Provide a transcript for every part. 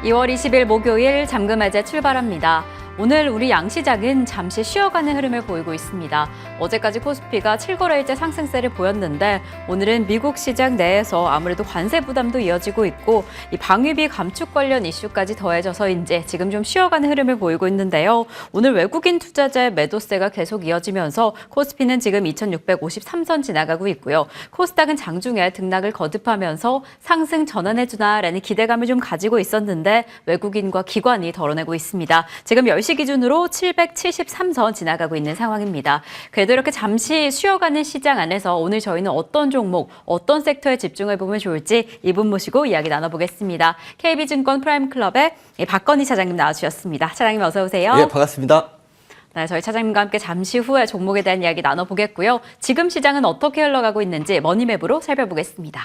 2월 20일 목요일 잠금해제 출발합니다. 오늘 우리 양시장은 잠시 쉬어가는 흐름을 보이고 있습니다. 어제까지 코스피가 7거래일째 상승세를 보였는데 오늘은 미국 시장 내에서 아무래도 관세 부담도 이어지고 있고 이 방위비 감축 관련 이슈까지 더해져서인지 지금 좀 쉬어가는 흐름을 보이고 있는데요. 오늘 외국인 투자자의 매도세가 계속 이어지면서 코스피는 지금 2653선 지나가고 있고요. 코스닥은 장중에 등락을 거듭하면서 상승 전환해주나라는 기대감을 좀 가지고 있었는데 외국인과 기관이 덜어내고 있습니다. 지금 10시 기준으로 773선 지나가고 있는 상황입니다. 그래도 이렇게 잠시 쉬어가는 시장 안에서 오늘 저희는 어떤 종목, 어떤 섹터에 집중해보면 좋을지 이분 모시고 이야기 나눠보겠습니다. KB증권 프라임클럽의 박건희 차장님 나와주셨습니다. 차장님 어서 오세요. 네, 반갑습니다. 네, 저희 차장님과 함께 잠시 후에 종목에 대한 이야기 나눠보겠고요. 지금 시장은 어떻게 흘러가고 있는지 머니맵으로 살펴보겠습니다.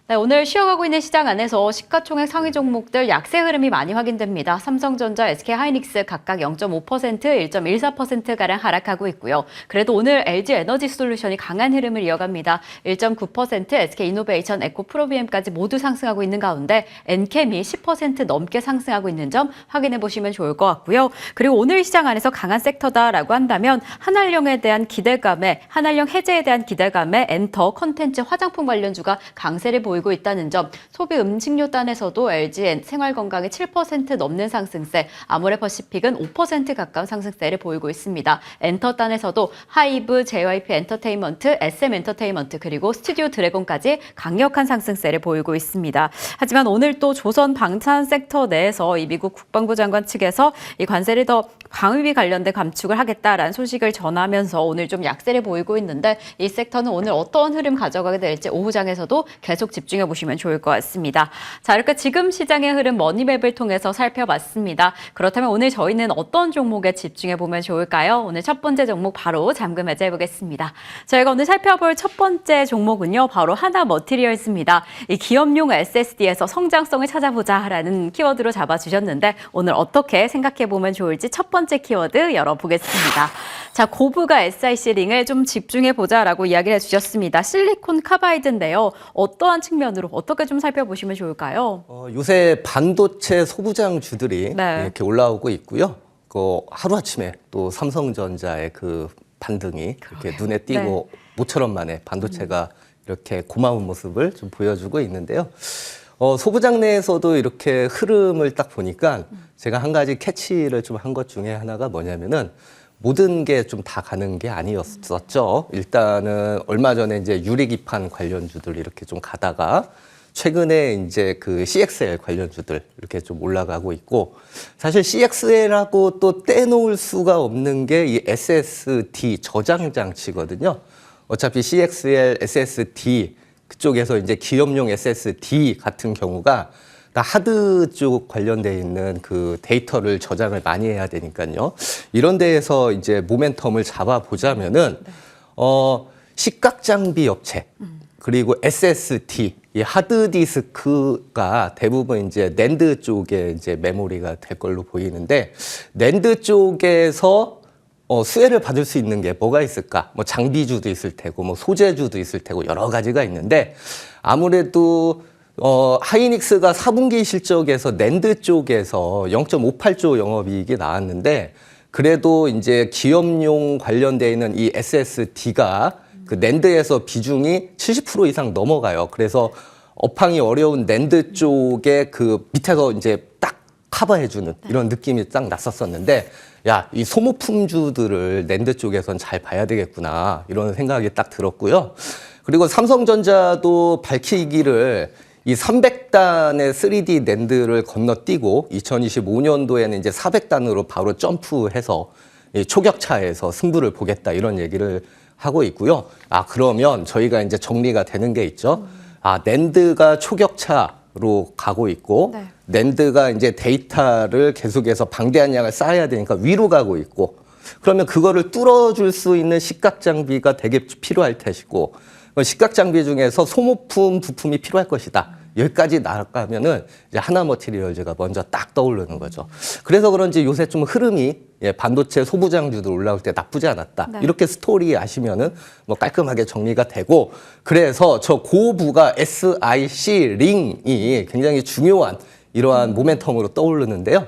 네, 오늘 쉬어가고 있는 시장 안에서 시가총액 상위 종목들 약세 흐름이 많이 확인됩니다. 삼성전자, SK하이닉스 각각 0.5%, 1.14%가량 하락하고 있고요. 그래도 오늘 LG에너지솔루션이 강한 흐름을 이어갑니다. 1.9%, SK이노베이션, 에코프로비엠까지 모두 상승하고 있는 가운데 엔캠이 10% 넘게 상승하고 있는 점 확인해 보시면 좋을 것 같고요. 그리고 오늘 시장 안에서 강한 섹터다라고 한다면 한알령에 대한 기대감에, 한알령 해제에 대한 기대감에 엔터, 컨텐츠, 화장품 관련주가 강세를 보이고 있다는 점, 소비 음식료 단에서도 LG 생활건강이 7% 넘는 상승세, 아모레퍼시픽은 5% 가까운 상승세를 보이고 있습니다. 엔터 단에서도 하이브, JYP 엔터테인먼트, SM 엔터테인먼트 그리고 스튜디오 드래곤까지 강력한 상승세를 보이고 있습니다. 하지만 오늘 또 조선 방산 섹터 내에서 이 미국 국방부 장관 측에서 이 관세를 더 방위비 관련된 감축을 하겠다라는 소식을 전하면서 오늘 좀 약세를 보이고 있는데 이 섹터는 오늘 어떤 흐름 가져가게 될지 오후장에서도 계속 집중해 보시면 좋을 것 같습니다. 자, 이렇게 지금 시장의 흐름 머니맵을 통해서 살펴봤습니다. 그렇다면 오늘 저희는 어떤 종목에 집중해 보면 좋을까요? 오늘 첫 번째 종목 바로 잠금 해제 해보겠습니다. 저희가 오늘 살펴볼 첫 번째 종목은요, 바로 하나머티리얼스입니다. 이 기업용 SSD에서 성장성을 찾아보자라는 키워드로 잡아주셨는데 오늘 어떻게 생각해 보면 좋을지 첫 번째 키워드 열어보겠습니다. 자, 고부가 SiC-링을 좀 집중해보자라고 이야기를 해주셨습니다. 실리콘 카바이드인데요. 어떠한 측면으로 어떻게 좀 살펴보시면 좋을까요? 요새 반도체 소부장주들이 네. 이렇게 올라오고 있고요. 하루아침에 또 삼성전자의 그 반등이 이렇게 눈에 띄고 네. 모처럼 만에 반도체가 이렇게 고마운 모습을 좀 보여주고 있는데요. 소부장 내에서도 이렇게 흐름을 딱 보니까 제가 한 가지 캐치를 좀 한 것 중에 하나가 뭐냐면은 모든 게 좀 다 가는 게 아니었었죠. 일단은 얼마 전에 이제 유리기판 관련주들 이렇게 좀 가다가 최근에 이제 그 CXL 관련주들 이렇게 좀 올라가고 있고, 사실 CXL하고 또 떼놓을 수가 없는 게 이 SSD 저장 장치거든요. 어차피 CXL, SSD 그쪽에서 이제 기업용 SSD 같은 경우가 다 하드 쪽 관련돼 있는 그 데이터를 저장을 많이 해야 되니까요. 이런 데에서 이제 모멘텀을 잡아보자면은, 식각 장비 업체, 그리고 SSD, 이 하드디스크가 대부분 이제 낸드 쪽에 이제 메모리가 될 걸로 보이는데, 낸드 쪽에서 수혜를 받을 수 있는 게 뭐가 있을까? 뭐 장비주도 있을 테고, 뭐 소재주도 있을 테고, 여러 가지가 있는데, 아무래도 하이닉스가 4분기 실적에서 낸드 쪽에서 0.58조 영업이익이 나왔는데, 그래도 이제 기업용 관련돼 있는 이 SSD가 그 낸드에서 비중이 70% 이상 넘어가요. 그래서 업황이 어려운 낸드 쪽에 그 밑에서 이제 딱 커버해주는 이런 느낌이 딱 났었었는데, 야, 이 소모품주들을 낸드 쪽에선 잘 봐야 되겠구나, 이런 생각이 딱 들었고요. 그리고 삼성전자도 밝히기를 이 300단의 3D 낸드를 건너뛰고 2025년도에는 이제 400단으로 바로 점프해서 이 초격차에서 승부를 보겠다, 이런 얘기를 하고 있고요. 그러면 저희가 이제 정리가 되는 게 있죠. 낸드가 초격차로 가고 있고, 네. 낸드가 이제 데이터를 계속해서 방대한 양을 쌓아야 되니까 위로 가고 있고, 그러면 그거를 뚫어줄 수 있는 식각 장비가 되게 필요할 것이고, 식각 장비 중에서 소모품 부품이 필요할 것이다. 여기까지 나가면은 이제 하나머티리얼즈가 먼저 딱 떠오르는 거죠. 그래서 그런지 요새 좀 흐름이 반도체 소부장주들 올라올 때 나쁘지 않았다. 네. 이렇게 스토리 아시면은 뭐 깔끔하게 정리가 되고, 그래서 저 고부가 SiC 링이 굉장히 중요한 이러한 모멘텀으로 떠오르는데요.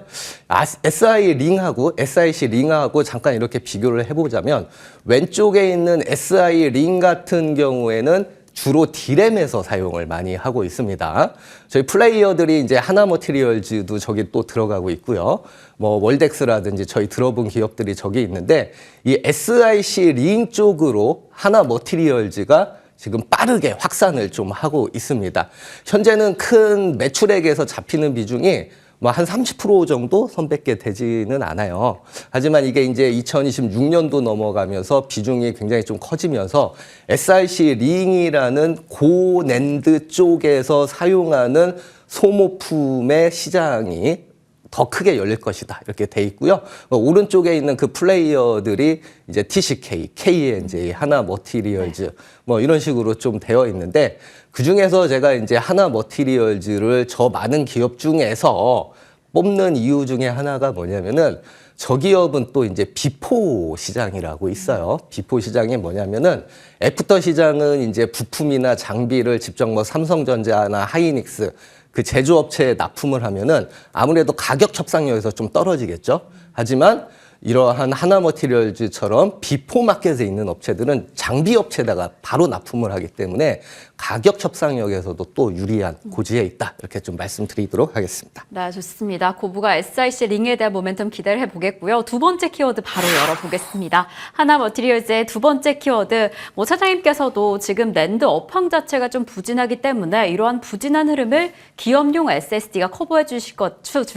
SI 링하고 SIC 링하고 잠깐 이렇게 비교를 해보자면 왼쪽에 있는 SI 링 같은 경우에는 주로 D램에서 사용을 많이 하고 있습니다. 저희 플레이어들이 이제 하나머티리얼즈도 저기 또 들어가고 있고요. 뭐 월덱스라든지 저희 들어본 기업들이 저기 있는데 이 SIC 링 쪽으로 하나머티리얼즈가 지금 빠르게 확산을 좀 하고 있습니다. 현재는 큰 매출액에서 잡히는 비중이 뭐 한 30% 정도 선밖에 되지는 않아요. 하지만 이게 이제 2026년도 넘어가면서 비중이 굉장히 좀 커지면서 SIC 링이라는 고낸드 쪽에서 사용하는 소모품의 시장이 더 크게 열릴 것이다. 이렇게 돼 있고요. 오른쪽에 있는 그 플레이어들이 이제 TCK, KNJ, 하나머티리얼즈 뭐 이런 식으로 좀 되어 있는데 그 중에서 제가 이제 하나머티리얼즈를 저 많은 기업 중에서 뽑는 이유 중에 하나가 뭐냐면은 저 기업은 또 이제 비포 시장이라고 있어요. 비포 시장이 뭐냐면은 애프터 시장은 이제 부품이나 장비를 직접 뭐 삼성전자나 하이닉스 그 제조업체에 납품을 하면은 아무래도 가격 협상력에서 좀 떨어지겠죠. 하지만 이러한 하나머티리얼즈처럼 비포 마켓에 있는 업체들은 장비 업체에다가 바로 납품을 하기 때문에 가격 협상력에서도 또 유리한 고지에 있다. 이렇게 좀 말씀드리도록 하겠습니다. 네, 좋습니다. 고부가 SIC 링에 대한 모멘텀 기대를 해보겠고요. 두 번째 키워드 바로 열어보겠습니다. 하나머티리얼즈의 두 번째 키워드, 뭐 차장님께서도 지금 낸드 업황 자체가 좀 부진하기 때문에 이러한 부진한 흐름을 기업용 SSD가 커버해 줄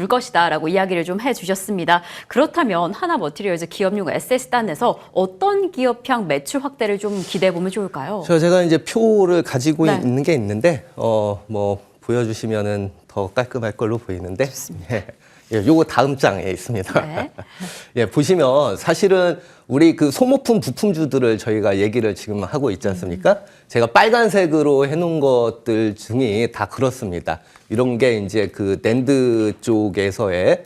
것이다라고 이야기를 좀 해주셨습니다. 그렇다면 하나머티리얼즈 기업용 SSD 단에서 어떤 기업향 매출 확대를 좀 기대해보면 좋을까요? 제가 이제 표를 가지고 네. 있는 게 있는데 뭐 보여주시면은 더 깔끔할 걸로 보이는데 예, 요거 다음 장에 있습니다. 네. 예, 보시면 사실은 우리 그 소모품 부품주들을 저희가 얘기를 지금 하고 있지 않습니까? 제가 빨간색으로 해놓은 것들 중에 다 그렇습니다. 이런 게 이제 그 낸드 쪽에서의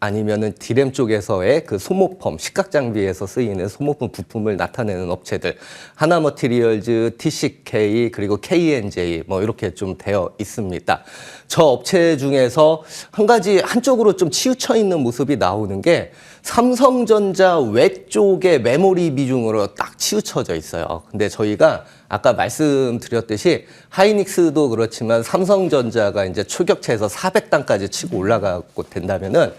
아니면은 D램 쪽에서의 그 소모품, 식각 장비에서 쓰이는 소모품 부품을 나타내는 업체들, 하나머티리얼즈, TCK 그리고 KNJ 뭐 이렇게 좀 되어 있습니다. 저 업체 중에서 한 가지 한쪽으로 좀 치우쳐 있는 모습이 나오는 게 삼성전자 외쪽의 메모리 비중으로 딱 치우쳐져 있어요. 근데 저희가 아까 말씀드렸듯이 하이닉스도 그렇지만 삼성전자가 이제 초격체에서 400단까지 치고 올라가고 된다면은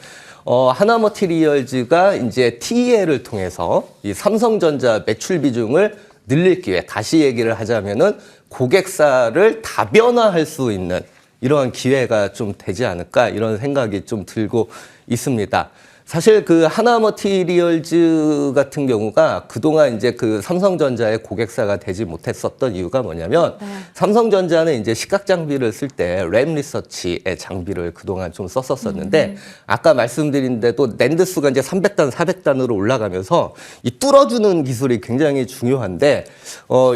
하나머티리얼즈가 이제 TEL을 통해서 이 삼성전자 매출 비중을 늘릴 기회, 다시 얘기를 하자면은 고객사를 다변화할 수 있는 이러한 기회가 좀 되지 않을까 이런 생각이 좀 들고 있습니다. 사실 그 하나머티리얼즈 같은 경우가 그동안 이제 그 삼성전자의 고객사가 되지 못했었던 이유가 뭐냐면 삼성전자는 이제 식각 장비를 쓸 때 램 리서치의 장비를 그동안 좀 썼었었는데 아까 말씀드린 대로 낸드 수가 이제 300단, 400단으로 올라가면서 이 뚫어주는 기술이 굉장히 중요한데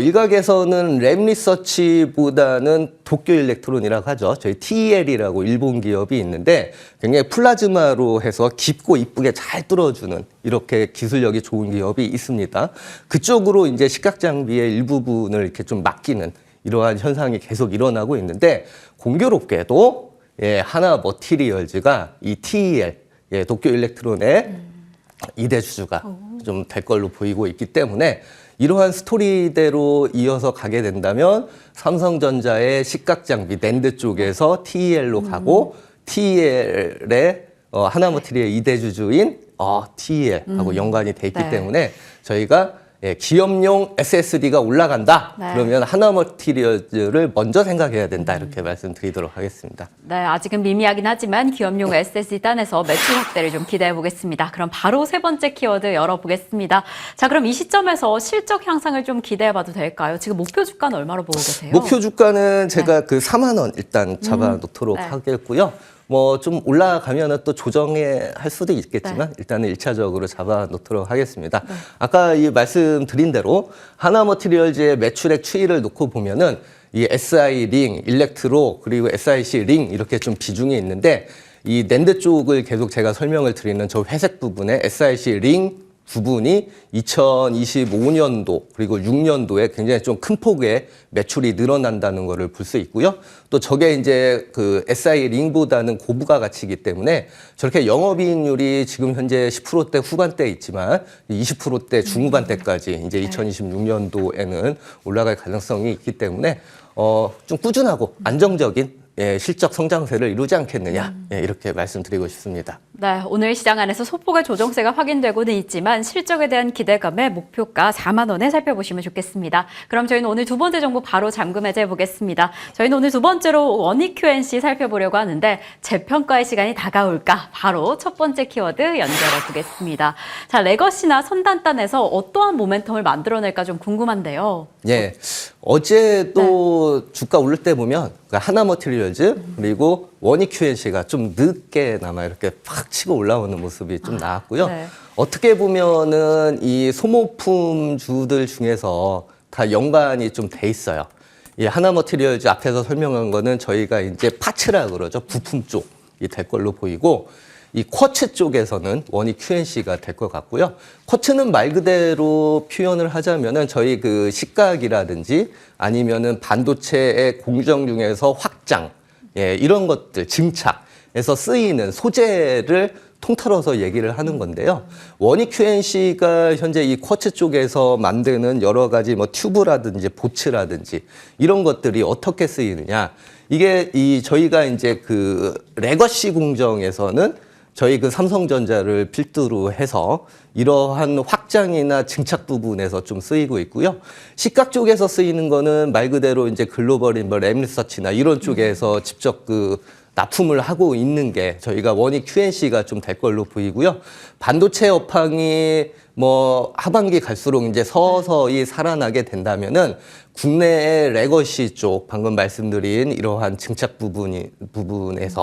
일각에서는 램 리서치보다는 도쿄 일렉트론이라고 하죠. 저희 TEL이라고 일본 기업이 있는데 굉장히 플라즈마로 해서 깊고 이쁘게 잘 뚫어주는 이렇게 기술력이 좋은 기업이 있습니다. 그쪽으로 이제 식각 장비의 일부분을 이렇게 좀 맡기는 이러한 현상이 계속 일어나고 있는데 공교롭게도 하나머티리얼즈가 이 TEL, 도쿄 일렉트론의 2대 주주가 좀 될 걸로 보이고 있기 때문에 이러한 스토리대로 이어서 가게 된다면 삼성전자의 식각 장비 낸드 쪽에서 TEL로 가고 TEL의 하나머티리얼의 2대 주주인 TEL하고 연관이 돼 있기 때문에 저희가 기업용 SSD가 올라간다. 그러면 하나머티리얼즈를 먼저 생각해야 된다. 이렇게 말씀드리도록 하겠습니다. 네, 아직은 미미하긴 하지만 기업용 SSD 단에서 매출 확대를 좀 기대해 보겠습니다. 그럼 바로 세 번째 키워드 열어보겠습니다. 자, 그럼 이 시점에서 실적 향상을 좀 기대해 봐도 될까요? 지금 목표 주가는 얼마로 보고 계세요? 목표 주가는 제가 그 4만 원 일단 잡아놓도록 하겠고요. 뭐 좀 올라가면은 또 조정해 할 수도 있겠지만 일단은 1차적으로 잡아 놓도록 하겠습니다. 아까 이 말씀드린 대로 하나머티리얼즈의 매출액 추이를 놓고 보면은 이 SI 링, 일렉트로 그리고 SIC 링 이렇게 좀 비중이 있는데 이 낸드 쪽을 계속 제가 설명을 드리는 저 회색 부분에 SIC 링 부분이 2025년도 그리고 6년도에 굉장히 좀 큰 폭의 매출이 늘어난다는 것을 볼 수 있고요. 또 저게 이제 그 SI 링보다는 고부가 가치이기 때문에 저렇게 영업이익률이 지금 현재 10%대 후반대에 있지만 20%대 중후반대까지 이제 2026년도에는 올라갈 가능성이 있기 때문에 좀 꾸준하고 안정적인 실적 성장세를 이루지 않겠느냐 이렇게 말씀드리고 싶습니다. 네, 오늘 시장 안에서 소폭의 조정세가 확인되고는 있지만 실적에 대한 기대감에 목표가 4만 원에 살펴보시면 좋겠습니다. 그럼 저희는 오늘 두 번째 정보 바로 잠금 해제해 보겠습니다. 저희는 오늘 두 번째로 원익 QNC 살펴보려고 하는데 재평가의 시간이 다가올까? 바로 첫 번째 키워드 연결해 보겠습니다. 자, 레거시나 선단단에서 어떠한 모멘텀을 만들어낼까 좀 궁금한데요. 예, 어제도 주가 오를 때 보면 하나머티리얼즈 그리고 원익 QNC가 좀 늦게나마 이렇게 팍 치고 올라오는 모습이 좀 나왔고요. 네. 어떻게 보면은 이 소모품주들 중에서 다 연관이 좀 돼 있어요. 이 하나머티리얼즈 앞에서 설명한 거는 저희가 이제 파츠라 그러죠. 부품 쪽이 될 걸로 보이고 이 쿼츠 쪽에서는 원익 QNC가 될 것 같고요. 쿼츠는 말 그대로 표현을 하자면은 저희 그 식각이라든지 아니면은 반도체의 공정 중에서 확장, 이런 것들, 증착에서 쓰이는 소재를 통틀어서 얘기를 하는 건데요. 원익 QNC가 현재 이 쿼츠 쪽에서 만드는 여러 가지 뭐 튜브라든지 보츠라든지 이런 것들이 어떻게 쓰이느냐. 이게 저희가 이제 그 레거시 공정에서는 저희 그 삼성전자를 필두로 해서 이러한 확장이나 증착 부분에서 좀 쓰이고 있고요. 식각 쪽에서 쓰이는 거는 말 그대로 이제 글로벌인 뭐 램리서치나 이런 쪽에서 직접 그 납품을 하고 있는 게 저희가 원익 QNC가 좀 될 걸로 보이고요. 반도체 업황이 뭐 하반기 갈수록 이제 서서히 살아나게 된다면은 국내의 레거시 쪽 방금 말씀드린 이러한 증착 부분에서의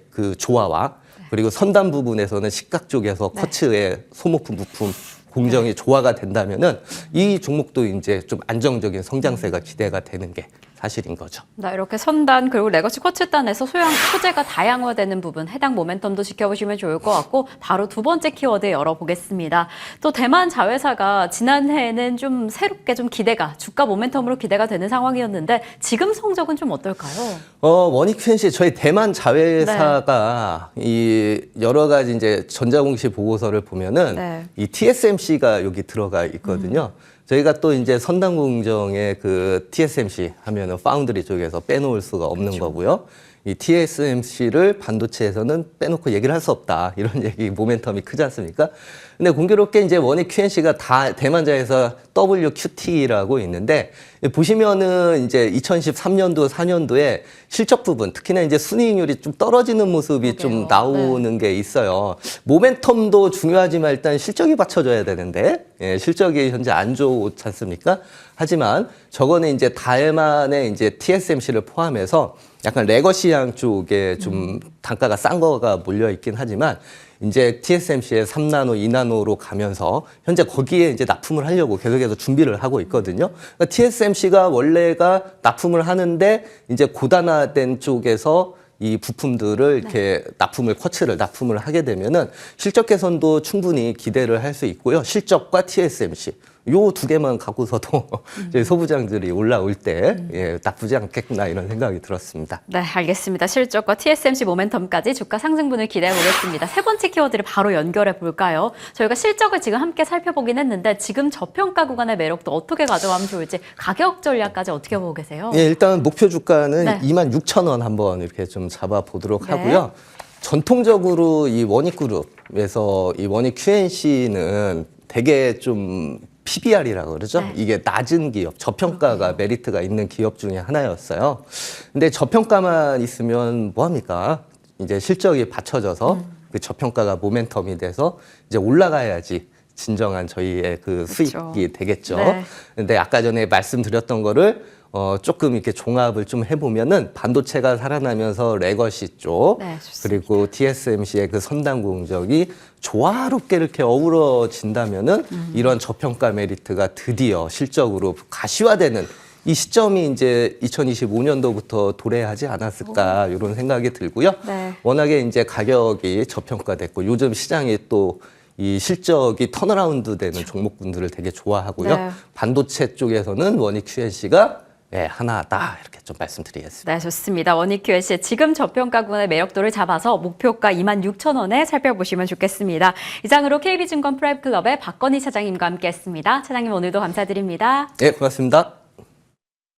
그 조화와 그리고 선단 부분에서는 식각 쪽에서 쿼츠의 소모품 부품 공정이 조화가 된다면은 이 종목도 이제 좀 안정적인 성장세가 기대가 되는 게 사실인 거죠. 네, 이렇게 선단 그리고 레거시 쿼츠단에서 소재가 다양화되는 부분 해당 모멘텀도 지켜보시면 좋을 것 같고 바로 두 번째 키워드 열어보겠습니다. 또 대만 자회사가 지난해에는 좀 새롭게 좀 기대가 주가 모멘텀으로 기대가 되는 상황이었는데 지금 성적은 좀 어떨까요? 원익 QNC 저희 대만 자회사가 이 여러 가지 이제 전자공시 보고서를 보면은 이 TSMC가 여기 들어가 있거든요. 저희가 또 이제 선단 공정의 그 TSMC 하면은 파운드리 쪽에서 빼놓을 수가 없는 거고요. 이 TSMC를 반도체에서는 빼놓고 얘기를 할 수 없다. 이런 얘기 모멘텀이 크지 않습니까? 근데 공교롭게 이제 원익 QNC가 다 대만자에서 WQT라고 있는데 보시면은 이제 2013년도, 4년도에 실적 부분, 특히나 이제 순이익률이 좀 떨어지는 모습이 좀 나오는 게 있어요. 모멘텀도 중요하지만 일단 실적이 받쳐줘야 되는데 실적이 현재 안 좋지 않습니까? 하지만 저거는 이제 대만의 이제 TSMC를 포함해서 약간 레거시향 쪽에 좀 단가가 싼 거가 몰려 있긴 하지만 이제 TSMC의 3나노, 2나노로 가면서 현재 거기에 이제 납품을 하려고 계속해서 준비를 하고 있거든요. 그러니까 TSMC가 원래가 납품을 하는데 이제 고단화된 쪽에서 이 부품들을 이렇게 쿼츠를 납품을 하게 되면은 실적 개선도 충분히 기대를 할 수 있고요. 실적과 TSMC. 요 두 개만 갖고서도 저희 소부장들이 올라올 때 나쁘지 않겠구나 이런 생각이 들었습니다. 네, 알겠습니다. 실적과 TSMC 모멘텀까지 주가 상승분을 기대해 보겠습니다. 세 번째 키워드를 바로 연결해 볼까요? 저희가 실적을 지금 함께 살펴보긴 했는데 지금 저평가 구간의 매력도 어떻게 가져가면 좋을지 가격 전략까지 어떻게 보고 계세요? 예, 일단 목표 주가는 26,000원 한번 이렇게 좀 잡아보도록 하고요. 전통적으로 이 원익그룹에서 이 원익 QNC는 되게 좀 PBR이라고 그러죠. 이게 낮은 기업, 저평가가 메리트가 있는 기업 중에 하나였어요. 근데 저평가만 있으면 뭐합니까? 이제 실적이 받쳐져서 그 저평가가 모멘텀이 돼서 이제 올라가야지 진정한 저희의 그 수익이 되겠죠. 근데 아까 전에 말씀드렸던 거를 조금 이렇게 종합을 좀 해보면은 반도체가 살아나면서 레거시 쪽 그리고 TSMC의 그 선단 공정이 조화롭게 이렇게 어우러진다면은 이런 저평가 메리트가 드디어 실적으로 가시화되는 이 시점이 이제 2025년도부터 도래하지 않았을까 이런 생각이 들고요. 워낙에 이제 가격이 저평가됐고 요즘 시장이 또 이 실적이 턴어라운드 되는 종목군들을 되게 좋아하고요. 네. 반도체 쪽에서는 원익 QNC가 하나다 이렇게 좀 말씀드리겠습니다. 네, 좋습니다. 원익 QNC의 지금 저평가군의 매력도를 잡아서 목표가 26,000원에 살펴보시면 좋겠습니다. 이상으로 KB증권 프라임클럽의 박건희 차장님과 함께했습니다. 차장님 오늘도 감사드립니다. 네, 고맙습니다.